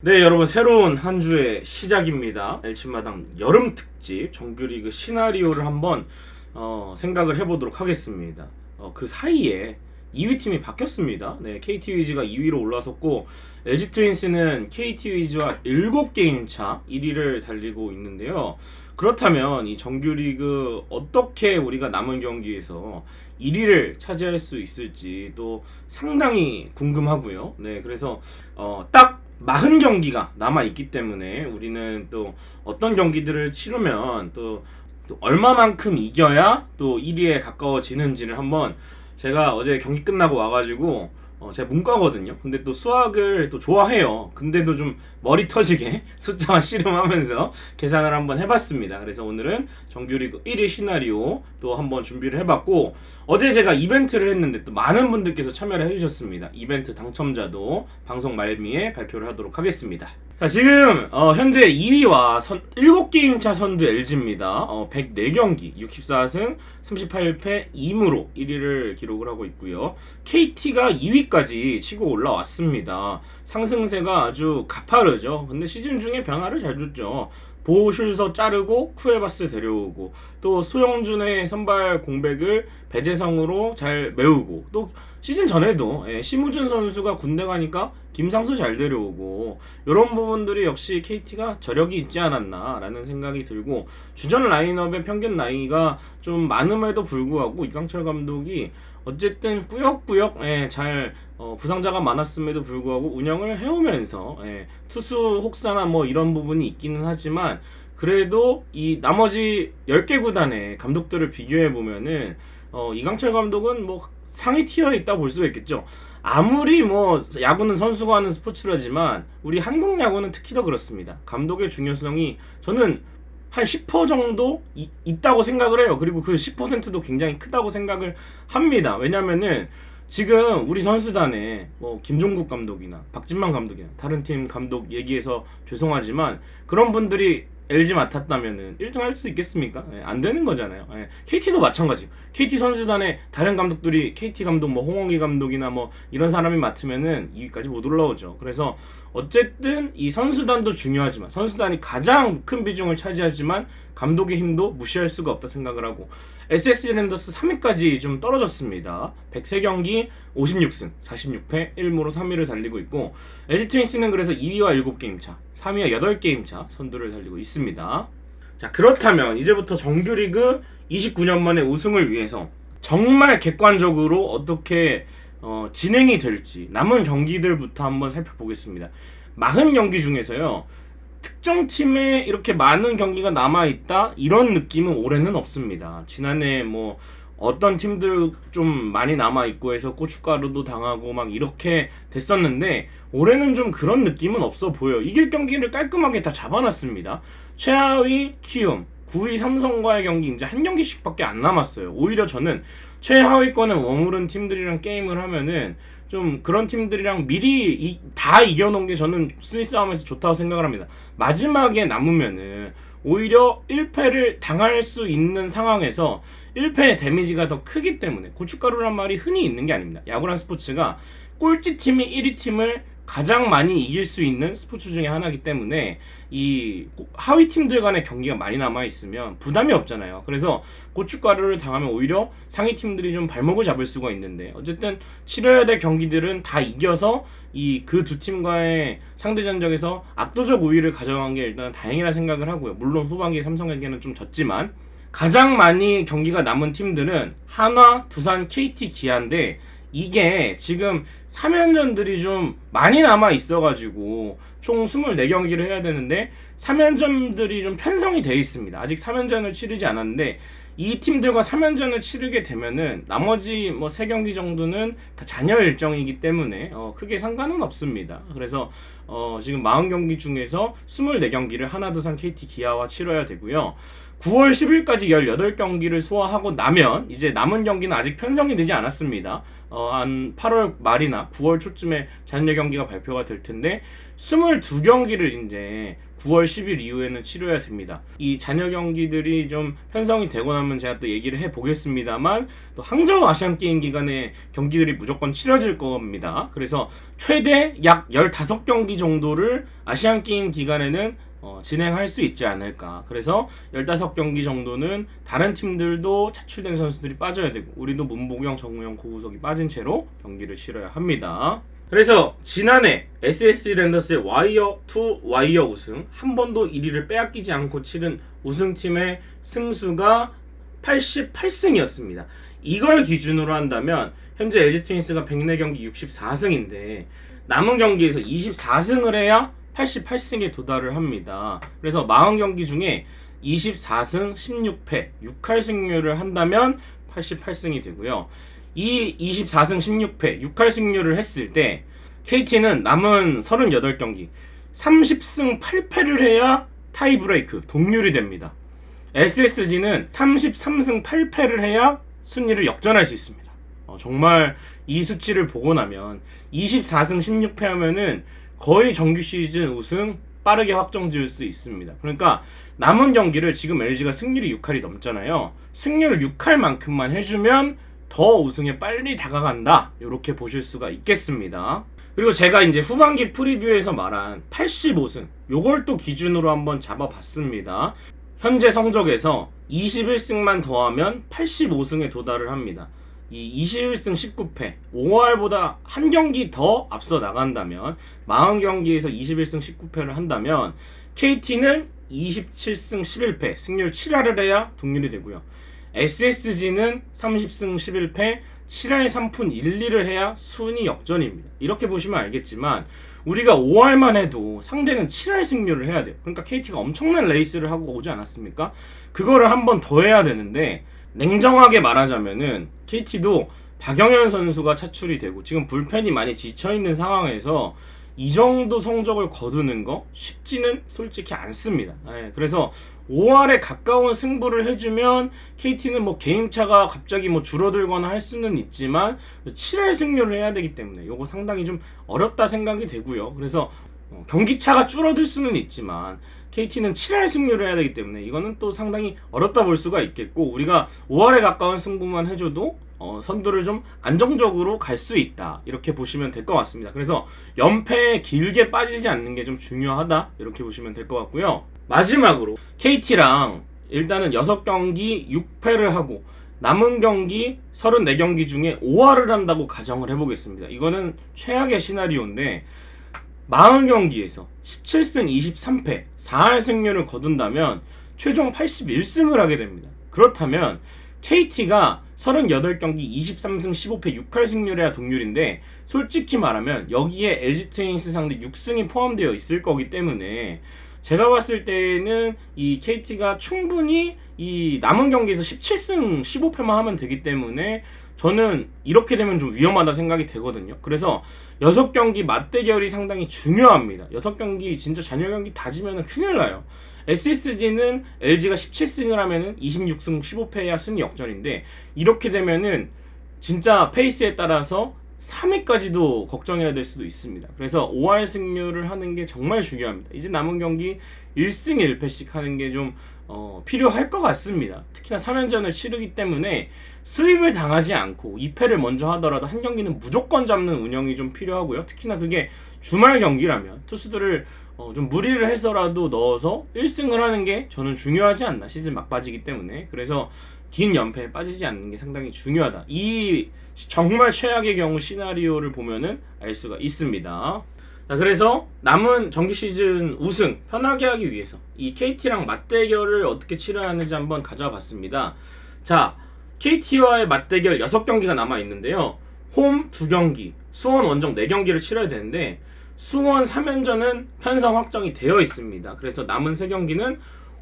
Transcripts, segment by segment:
네, 여러분 새로운 한 주의 시작입니다. 엘치마당 여름 특집 정규리그 시나리오를 한번 생각을 해보도록 하겠습니다. 그 사이에 2위 팀이 바뀌었습니다. 네, KT 위즈가 2위로 올라섰고 LG 트윈스는 KT 위즈와 7게임 차 1위를 달리고 있는데요. 그렇다면 이 정규리그 어떻게 우리가 남은 경기에서 1위를 차지할 수 있을지 또 상당히 궁금하고요. 네, 그래서 딱 40경기가 남아있기 때문에 우리는 또 어떤 경기들을 치르면 또 얼마만큼 이겨야 또 1위에 가까워지는지를 한번 제가 어제 경기 끝나고 와가지고 제가 문과거든요. 근데 또 수학을 또 좋아해요. 근데도 좀 머리 터지게 숫자와 씨름하면서 계산을 한번 해봤습니다. 그래서 오늘은 정규리그 1위 시나리오 또 한번 준비를 해봤고, 어제 제가 이벤트를 했는데 또 많은 분들께서 참여를 해주셨습니다. 이벤트 당첨자도 방송 말미에 발표를 하도록 하겠습니다. 자, 지금 현재 2위와 7게임 차 선두 LG입니다. 104경기 64승 38패 2무로 1위를 기록을 하고 있고요. KT가 2위까지 치고 올라왔습니다. 상승세가 아주 가파르죠. 근데 시즌 중에 변화를 잘 줬죠. 보호슐서 자르고 쿠에바스 데려오고, 또 소영준의 선발 공백을 배재성으로 잘 메우고, 또 시즌 전에도 심우준 선수가 군대 가니까 김상수 잘 데려오고, 이런 부분들이 역시 KT가 저력이 있지 않았나라는 생각이 들고, 주전 라인업의 평균 나이가 좀 많음에도 불구하고 이강철 감독이 어쨌든 꾸역꾸역 잘 부상자가 많았음에도 불구하고 운영을 해오면서 투수 혹사나 뭐 이런 부분이 있기는 하지만, 그래도 이 나머지 10개 구단의 감독들을 비교해 보면은 이강철 감독은 뭐 상위 티어에 있다 볼 수가 있겠죠. 아무리 뭐 야구는 선수가 하는 스포츠라지만 우리 한국 야구는 특히 더 그렇습니다. 감독의 중요성이 저는 한 10% 정도 있다고 생각을 해요. 그리고 그 10%도 굉장히 크다고 생각을 합니다. 왜냐면은 지금 우리 선수단에 뭐 김종국 감독이나 박진만 감독이나 다른 팀 감독 얘기해서 죄송하지만 그런 분들이 LG 맡았다면은 1등 할 수 있겠습니까? 안 되는 거잖아요. KT도 마찬가지. KT 선수단에 다른 감독들이 KT 감독 뭐 홍원기 감독이나 뭐 이런 사람이 맡으면은 2위까지 못 올라오죠. 그래서 어쨌든 이 선수단도 중요하지만, 선수단이 가장 큰 비중을 차지하지만 감독의 힘도 무시할 수가 없다 생각을 하고, SSG 랜더스 3위까지 좀 떨어졌습니다. 103경기 56승 46패 1무로 3위를 달리고 있고, LG 트윈스는 그래서 2위와 7게임 차, 3위와 8게임 차 선두를 달리고 있습니다. 자, 그렇다면 이제부터 정규리그 29년 만에 우승을 위해서 정말 객관적으로 어떻게 진행이 될지 남은 경기들부터 한번 살펴보겠습니다. 40경기 중에서요, 특정 팀에 이렇게 많은 경기가 남아있다 이런 느낌은 올해는 없습니다. 지난해 뭐 어떤 팀들 좀 많이 남아있고 해서 고춧가루도 당하고 막 이렇게 됐었는데, 올해는 좀 그런 느낌은 없어 보여요. 이길 경기를 깔끔하게 다 잡아놨습니다. 최하위 키움, 9위 삼성과의 경기 이제 한 경기씩 밖에 안 남았어요. 오히려 저는 최하위권에 머무른 팀들이랑 게임을 하면은 좀 그런 팀들이랑 미리 다 이겨놓은 게 저는 순위 싸움에서 좋다고 생각을 합니다. 마지막에 남으면은 오히려 1패를 당할 수 있는 상황에서 1패의 데미지가 더 크기 때문에, 고춧가루란 말이 흔히 있는 게 아닙니다. 야구란 스포츠가 꼴찌 팀이 1위 팀을 가장 많이 이길 수 있는 스포츠 중에 하나이기 때문에 이 하위 팀들 간의 경기가 많이 남아있으면 부담이 없잖아요. 그래서 고춧가루를 당하면 오히려 상위 팀들이 좀 발목을 잡을 수가 있는데, 어쨌든 치러야 될 경기들은 다 이겨서 이 그 두 팀과의 상대 전적에서 압도적 우위를 가져간 게 일단 다행이라 생각을 하고요. 물론 후반기 삼성에게는 좀 졌지만, 가장 많이 경기가 남은 팀들은 한화, 두산, KT, 기아인데, 이게 지금 3연전들이 좀 많이 남아 있어가지고 총 24경기를 해야 되는데 3연전들이 좀 편성이 돼 있습니다. 아직 3연전을 치르지 않았는데, 이 팀들과 3연전을 치르게 되면은 나머지 뭐 3경기 정도는 다 잔여 일정이기 때문에 크게 상관은 없습니다. 그래서 지금 40경기 중에서 24경기를 하나, 두산, KT, 기아와 치러야 되고요. 9월 10일까지 18경기를 소화하고 나면 이제 남은 경기는 아직 편성이 되지 않았습니다. 한 8월 말이나 9월 초쯤에 잔여 경기가 발표가 될 텐데, 22경기를 이제 9월 10일 이후에는 치러야 됩니다. 이 잔여 경기들이 좀 편성이 되고 나면 제가 또 얘기를 해보겠습니다만, 또 항저우 아시안게임 기간에 경기들이 무조건 치러질 겁니다. 그래서 최대 약 15경기 정도를 아시안게임 기간에는 진행할 수 있지 않을까. 그래서 15경기 정도는 다른 팀들도 차출된 선수들이 빠져야 되고, 우리도 문보경, 정우영, 고우석이 빠진 채로 경기를 치러야 합니다. 그래서 지난해 SSG 랜더스의 와이어 투 와이어 우승, 한 번도 1위를 빼앗기지 않고 치른 우승팀의 승수가 88승이었습니다. 이걸 기준으로 한다면 현재 LG 트윈스가 104경기 64승인데 남은 경기에서 24승을 해야 88승에 도달을 합니다. 그래서 40경기 중에 24승 16패 6할 승률을 한다면 88승이 되고요. 이 24승 16패 6할 승률을 했을 때 KT는 남은 38경기 30승 8패를 해야 타이브레이크 동률이 됩니다. SSG는 33승 8패를 해야 순위를 역전할 수 있습니다. 정말 이 수치를 보고 나면 24승 16패 하면은 거의 정규 시즌 우승 빠르게 확정 지을 수 있습니다. 그러니까 남은 경기를 지금 LG가 승률이 6할이 넘잖아요. 승률 6할만큼만 해주면 더 우승에 빨리 다가간다, 이렇게 보실 수가 있겠습니다. 그리고 제가 이제 후반기 프리뷰에서 말한 85승, 요걸 또 기준으로 한번 잡아봤습니다. 현재 성적에서 21승만 더하면 85승에 도달을 합니다. 이 21승 19패 5할보다 한 경기 더 앞서 나간다면 40경기에서 21승 19패를 한다면 KT는 27승 11패 승률 7할을 해야 동률이 되고요. SSG는 30승 11패 7할 3푼 1, 2를 해야 순위 역전입니다. 이렇게 보시면 알겠지만 우리가 5할만 해도 상대는 7할 승률을 해야 돼요. 그러니까 KT가 엄청난 레이스를 하고 오지 않았습니까? 그거를 한 번 더 해야 되는데, 냉정하게 말하자면은 KT도 박영현 선수가 차출이 되고 지금 불펜이 많이 지쳐있는 상황에서 이 정도 성적을 거두는 거 쉽지는 솔직히 않습니다. 그래서 5할에 가까운 승부를 해주면 KT는 뭐 게임차가 갑자기 뭐 줄어들거나 할 수는 있지만 7할 승률을 해야 되기 때문에 이거 상당히 좀 어렵다 생각이 되고요. 그래서 경기차가 줄어들 수는 있지만 KT는 7할 승률을 해야 되기 때문에 이거는 또 상당히 어렵다 볼 수가 있겠고, 우리가 5할에 가까운 승부만 해줘도 선두를 좀 안정적으로 갈 수 있다, 이렇게 보시면 될 것 같습니다. 그래서 연패에 길게 빠지지 않는 게 좀 중요하다, 이렇게 보시면 될 것 같고요. 마지막으로 KT랑 일단은 6경기 6패를 하고 남은 경기 34경기 중에 5할을 한다고 가정을 해보겠습니다. 이거는 최악의 시나리오인데 40경기에서 17승 23패 4할 승률을 거둔다면 최종 81승을 하게 됩니다. 그렇다면 KT가 38경기 23승 15패 6할 승률해야 동률인데, 솔직히 말하면 여기에 LG 트윈스 상대 6승이 포함되어 있을 거기 때문에 제가 봤을 때는 이 KT가 충분히 이 남은 경기에서 17승 15패만 하면 되기 때문에 저는 이렇게 되면 좀 위험하다 생각이 되거든요. 그래서 6경기 맞대결이 상당히 중요합니다. 6경기 진짜 잔여 경기 다 지면 큰일 나요. SSG는 LG가 17승을 하면은 26승 15패야 순위 역전인데, 이렇게 되면은 진짜 페이스에 따라서 3위까지도 걱정해야 될 수도 있습니다. 그래서 5할 승률을 하는 게 정말 중요합니다. 이제 남은 경기 1승 1패씩 하는 게 좀 필요할 것 같습니다. 특히나 3연전을 치르기 때문에 스윕을 당하지 않고 2패를 먼저 하더라도 한 경기는 무조건 잡는 운영이 좀 필요하고요. 특히나 그게 주말 경기라면 투수들을 좀 무리를 해서라도 넣어서 1승을 하는 게 저는 중요하지 않나, 시즌 막바지기 때문에. 그래서 긴 연패에 빠지지 않는 게 상당히 중요하다, 이 정말 최악의 경우 시나리오를 보면은 알 수가 있습니다. 자, 그래서 남은 정규 시즌 우승 편하게 하기 위해서 이 KT랑 맞대결을 어떻게 치러야 하는지 한번 가져와 봤습니다. 자, KT와의 맞대결 6경기가 남아있는데요. 홈 2경기, 수원 원정 4경기를 치러야 되는데 수원 3연전은 편성 확정이 되어 있습니다. 그래서 남은 3경기는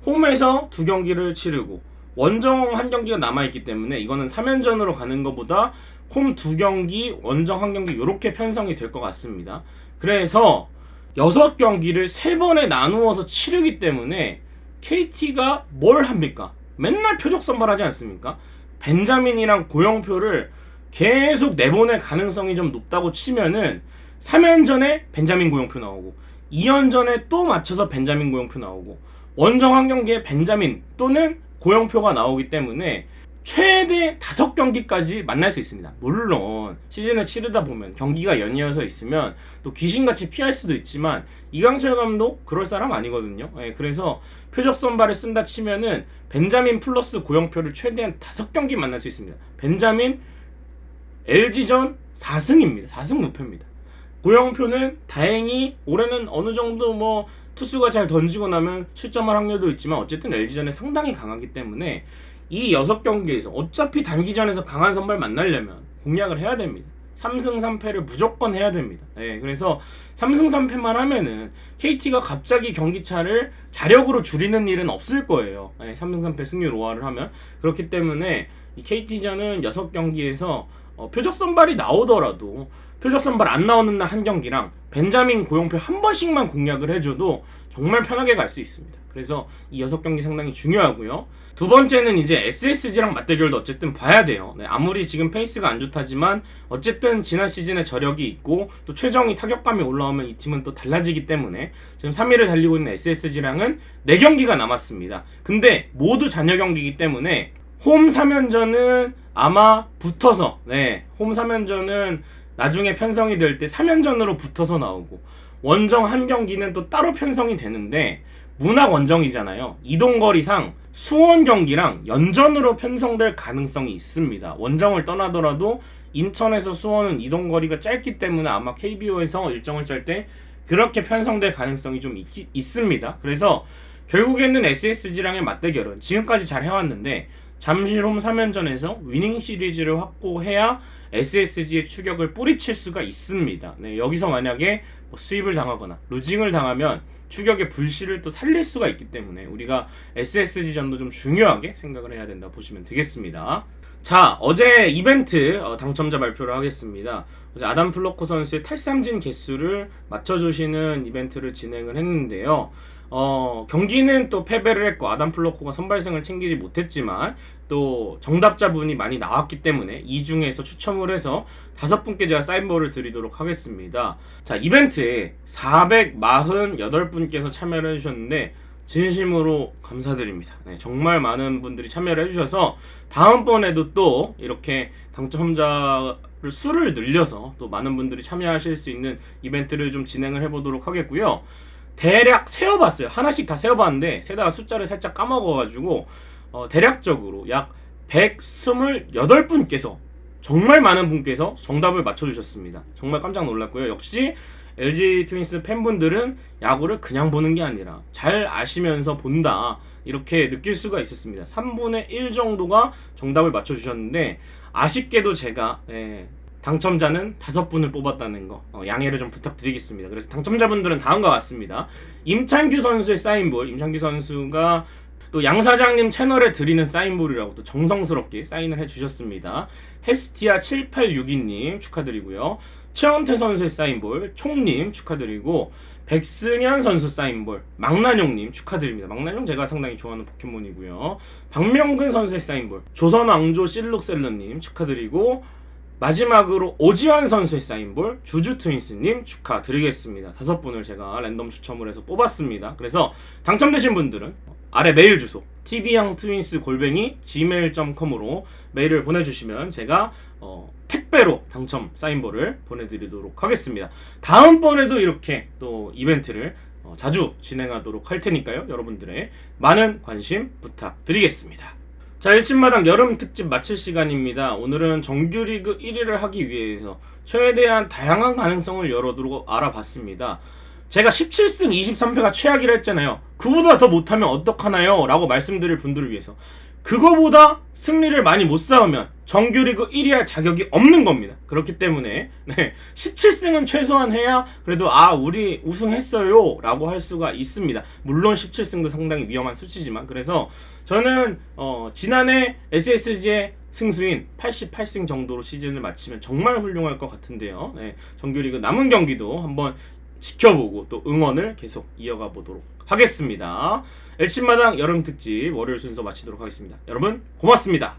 홈에서 2경기를 치르고 원정 1경기가 남아있기 때문에 이거는 3연전으로 가는 것보다 홈 2경기, 원정 1경기 이렇게 편성이 될 것 같습니다. 그래서 6경기를 3번에 나누어서 치르기 때문에 KT가 뭘 합니까? 맨날 표적 선발하지 않습니까? 벤자민이랑 고영표를 계속 내보낼 가능성이 좀 높다고 치면은 3연전에 벤자민 고영표 나오고 2연전에 또 맞춰서 벤자민 고영표 나오고 원정 한 경기에 벤자민 또는 고영표가 나오기 때문에 최대 5경기까지 만날 수 있습니다. 물론 시즌을 치르다 보면 경기가 연이어서 있으면 또 귀신같이 피할 수도 있지만 이강철 감독 그럴 사람 아니거든요. 그래서 표적 선발을 쓴다 치면은 벤자민 플러스 고영표를 최대한 5경기 만날 수 있습니다. 벤자민 LG전 4승입니다. 4승 무패입니다. 고영표는 다행히 올해는 어느 정도 뭐 투수가 잘 던지고 나면 실점할 확률도 있지만 어쨌든 LG전에 상당히 강하기 때문에 이 6경기에서 어차피 단기전에서 강한 선발 만나려면 공략을 해야 됩니다. 3승 3패를 무조건 해야 됩니다. 그래서 3승 3패만 하면은 KT가 갑자기 경기차를 자력으로 줄이는 일은 없을 거예요. 3승 3패 승률 5할을 하면. 그렇기 때문에 이 KT전은 6경기에서 표적 선발이 나오더라도 표적 선발 안 나오는 날 한 경기랑 벤자민 고영표 한 번씩만 공략을 해줘도 정말 편하게 갈 수 있습니다. 그래서 이 6경기 상당히 중요하고요. 두 번째는 이제 SSG랑 맞대결도 어쨌든 봐야 돼요. 아무리 지금 페이스가 안 좋다지만 어쨌든 지난 시즌에 저력이 있고 또 최정이 타격감이 올라오면 이 팀은 또 달라지기 때문에 지금 3위를 달리고 있는 SSG랑은 4경기가 남았습니다. 근데 모두 잔여 경기이기 때문에 홈 3연전은 아마 붙어서 홈 3연전은 나중에 편성이 될 때 3연전으로 붙어서 나오고 원정 한 경기는 또 따로 편성이 되는데 문학 원정이잖아요. 이동거리상 수원 경기랑 연전으로 편성될 가능성이 있습니다. 원정을 떠나더라도 인천에서 수원은 이동거리가 짧기 때문에 아마 KBO에서 일정을 짤 때 그렇게 편성될 가능성이 좀 있습니다. 그래서 결국에는 SSG랑의 맞대결은 지금까지 잘 해왔는데 잠실홈 3연전에서 위닝 시리즈를 확보해야 SSG의 추격을 뿌리칠 수가 있습니다. 여기서 만약에 스윕을 당하거나 루징을 당하면 추격의 불씨를 또 살릴 수가 있기 때문에 우리가 SSG전도 좀 중요하게 생각을 해야 된다 보시면 되겠습니다. 자, 어제 이벤트 당첨자 발표를 하겠습니다. 어제 아담 플로코 선수의 탈삼진 개수를 맞춰주시는 이벤트를 진행을 했는데요. 경기는 또 패배를 했고 아담 플로코가 선발승을 챙기지 못했지만 또 정답자분이 많이 나왔기 때문에 이 중에서 추첨을 해서 5분께 제가 사인볼을 드리도록 하겠습니다. 자, 이벤트에 448분께서 참여를 해주셨는데 진심으로 감사드립니다. 정말 많은 분들이 참여를 해주셔서 다음번에도 또 이렇게 당첨자를 수를 늘려서 또 많은 분들이 참여하실 수 있는 이벤트를 좀 진행을 해보도록 하겠고요. 대략 세어봤어요. 하나씩 다 세어봤는데 세다가 숫자를 살짝 까먹어가지고 대략적으로 약 128분께서 정말 많은 분께서 정답을 맞춰주셨습니다. 정말 깜짝 놀랐고요. 역시 LG 트윈스 팬분들은 야구를 그냥 보는 게 아니라 잘 아시면서 본다 이렇게 느낄 수가 있었습니다. 3분의 1 정도가 정답을 맞춰주셨는데 아쉽게도 제가 당첨자는 5분을 뽑았다는 거 양해를 좀 부탁드리겠습니다. 그래서 당첨자분들은 다음과 같습니다. 임찬규 선수의 사인볼, 임찬규 선수가 또 양 사장님 채널에 드리는 사인볼이라고 또 정성스럽게 사인을 해주셨습니다. 헤스티아 7862님 축하드리고요. 최원태 선수의 사인볼, 총님 축하드리고 백승현 선수 사인볼, 망나뇽님 축하드립니다. 망나뇽 제가 상당히 좋아하는 포켓몬이고요. 박명근 선수의 사인볼, 조선왕조 실룩셀러님 축하드리고 마지막으로 오지환 선수의 사인볼, 주주트윈스님 축하드리겠습니다. 5분을 제가 랜덤 추첨을 해서 뽑았습니다. 그래서 당첨되신 분들은 아래 메일 주소 tv양트윈스@gmail.com으로 메일을 보내주시면 제가 택배로 당첨 사인볼을 보내드리도록 하겠습니다. 다음번에도 이렇게 또 이벤트를 자주 진행하도록 할 테니까요. 여러분들의 많은 관심 부탁드리겠습니다. 자, 일침마당 여름 특집 마칠 시간입니다. 오늘은 정규리그 1위를 하기 위해서 최대한 다양한 가능성을 열어두고 알아봤습니다. 제가 17승 23패가 최악이라 했잖아요. 그보다 더 못하면 어떡하나요? 라고 말씀드릴 분들을 위해서 그거보다 승리를 많이 못 쌓으면 정규리그 1위 할 자격이 없는 겁니다. 그렇기 때문에 17승은 최소한 해야 그래도 우리 우승했어요 라고 할 수가 있습니다. 물론 17승도 상당히 위험한 수치지만 그래서 저는 지난해 SSG의 승수인 88승 정도로 시즌을 마치면 정말 훌륭할 것 같은데요. 정규리그 남은 경기도 한번 지켜보고 또 응원을 계속 이어가 보도록 하겠습니다. 엘침마당 여름 특집 월요일 순서 마치도록 하겠습니다. 여러분 고맙습니다.